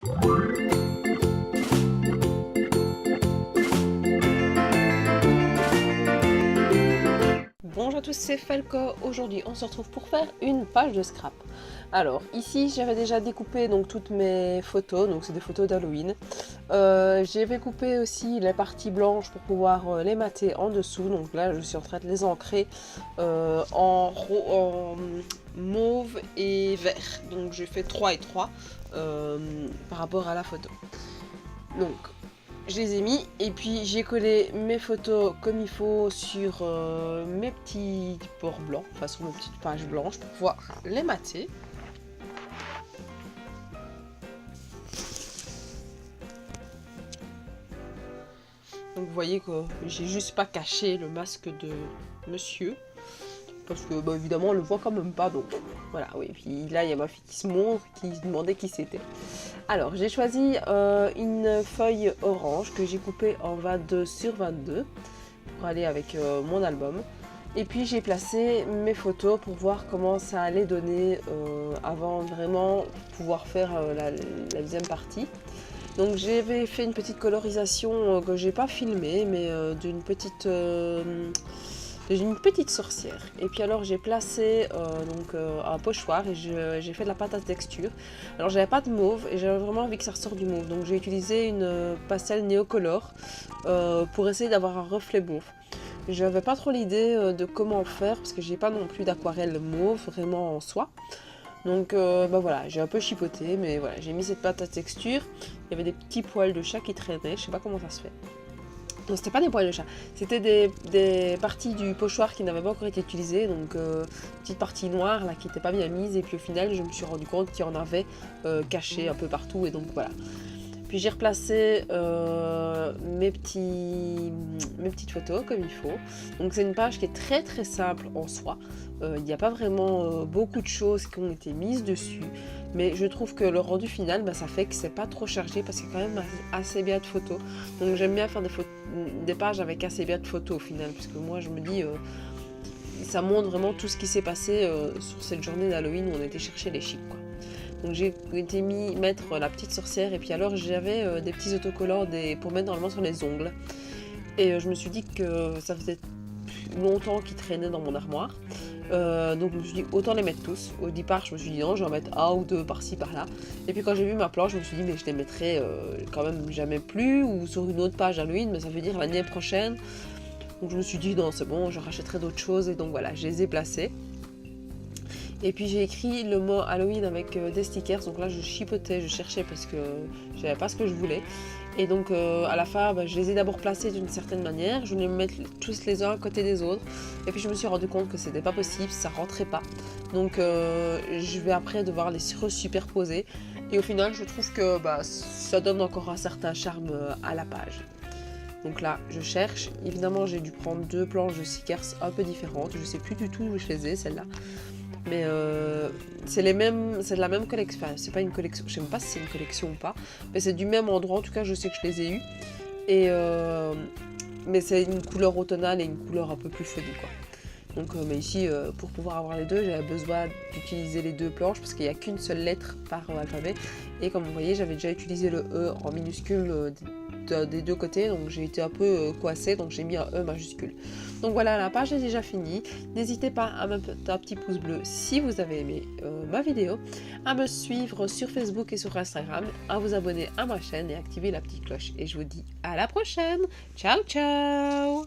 Bonjour à tous, c'est Falco. Aujourd'hui, on se retrouve pour faire une page de scrap. Alors, ici, j'avais déjà découpé donc toutes mes photos, donc c'est des photos d'Halloween. J'avais coupé aussi les parties blanches pour pouvoir les mater en dessous. Donc là, je suis en train de les ancrer en mauve et vert. Donc j'ai fait 3 et 3 par rapport à la photo. Donc, je les ai mis et puis j'ai collé mes photos comme il faut sur mes petits bords blancs, enfin sur mes petites pages blanches pour pouvoir les mater. Donc vous voyez que j'ai juste pas caché le masque de monsieur. Parce que bah, évidemment on le voit quand même pas, donc voilà, oui. Puis là il y a ma fille qui se montre, qui se demandait qui c'était. Alors j'ai choisi une feuille orange que j'ai coupée en 22 sur 22 pour aller avec mon album. Et puis j'ai placé mes photos pour voir comment ça allait donner avant vraiment pouvoir faire la deuxième partie. Donc j'avais fait une petite colorisation que j'ai pas filmée, mais d'une petite sorcière. Et puis alors j'ai placé un pochoir et j'ai fait de la pâte à texture. Alors j'avais pas de mauve et j'avais vraiment envie que ça ressorte du mauve. Donc j'ai utilisé une pastel néocolore pour essayer d'avoir un reflet mauve. J'avais pas trop l'idée de comment faire parce que j'ai pas non plus d'aquarelle mauve vraiment en soi. Donc bah voilà, j'ai un peu chipoté, mais voilà, j'ai mis cette pâte à texture. Il y avait des petits poils de chat qui traînaient, je sais pas comment ça se fait. Non, c'était pas des poils de chat, c'était des parties du pochoir qui n'avaient pas encore été utilisées, donc petite partie noire là qui n'était pas bien mise, et puis au final je me suis rendu compte qu'il y en avait caché un peu partout, et donc voilà. Puis j'ai replacé mes petites photos comme il faut. Donc c'est une page qui est très très simple en soi. Il n'y a pas vraiment beaucoup de choses qui ont été mises dessus. Mais je trouve que le rendu final, bah, ça fait que c'est pas trop chargé parce qu'il y a quand même assez bien de photos. Donc j'aime bien faire des pages avec assez bien de photos au final. Parce que moi je me dis, ça montre vraiment tout ce qui s'est passé sur cette journée d'Halloween où on était chercher les chics, quoi. Donc j'ai été mettre la petite sorcière et puis alors j'avais des petits autocollants pour mettre normalement sur les ongles. Et je me suis dit que ça faisait longtemps qu'ils traînaient dans mon armoire. Donc je me suis dit autant les mettre tous. Au départ je me suis dit non, je vais en mettre un ou deux par-ci par-là. Et puis quand j'ai vu ma planche je me suis dit mais je les mettrai quand même jamais plus ou sur une autre page Halloween, mais ça veut dire l'année prochaine. Donc je me suis dit non c'est bon, je rachèterai d'autres choses et donc voilà, je les ai placés. Et puis j'ai écrit le mot Halloween avec des stickers, donc là je chipotais, je cherchais parce que je savais pas ce que je voulais. Et donc à la fin, bah, je les ai d'abord placés d'une certaine manière, je voulais me mettre tous les uns à côté des autres. Et puis je me suis rendu compte que c'était pas possible, ça rentrait pas. Donc je vais après devoir les superposer. Et au final je trouve que bah, ça donne encore un certain charme à la page. Donc là, je cherche. Évidemment, j'ai dû prendre deux planches de stickers un peu différentes. Je sais plus du tout où je les ai, celles-là. Mais c'est de la même collection, enfin c'est pas une collection, je sais même pas si c'est une collection ou pas, mais c'est du même endroit, en tout cas je sais que je les ai eus, et mais c'est une couleur automnale et une couleur un peu plus funny quoi. Donc mais ici, pour pouvoir avoir les deux, j'avais besoin d'utiliser les deux planches parce qu'il n'y a qu'une seule lettre par alphabet, et comme vous voyez j'avais déjà utilisé le E en minuscule des deux côtés, donc j'ai été un peu coincée, donc j'ai mis un E majuscule. Donc voilà, la page est déjà finie. N'hésitez pas à me mettre un petit pouce bleu si vous avez aimé ma vidéo, à me suivre sur Facebook et sur Instagram, à vous abonner à ma chaîne et activer la petite cloche. Et je vous dis à la prochaine. Ciao ciao.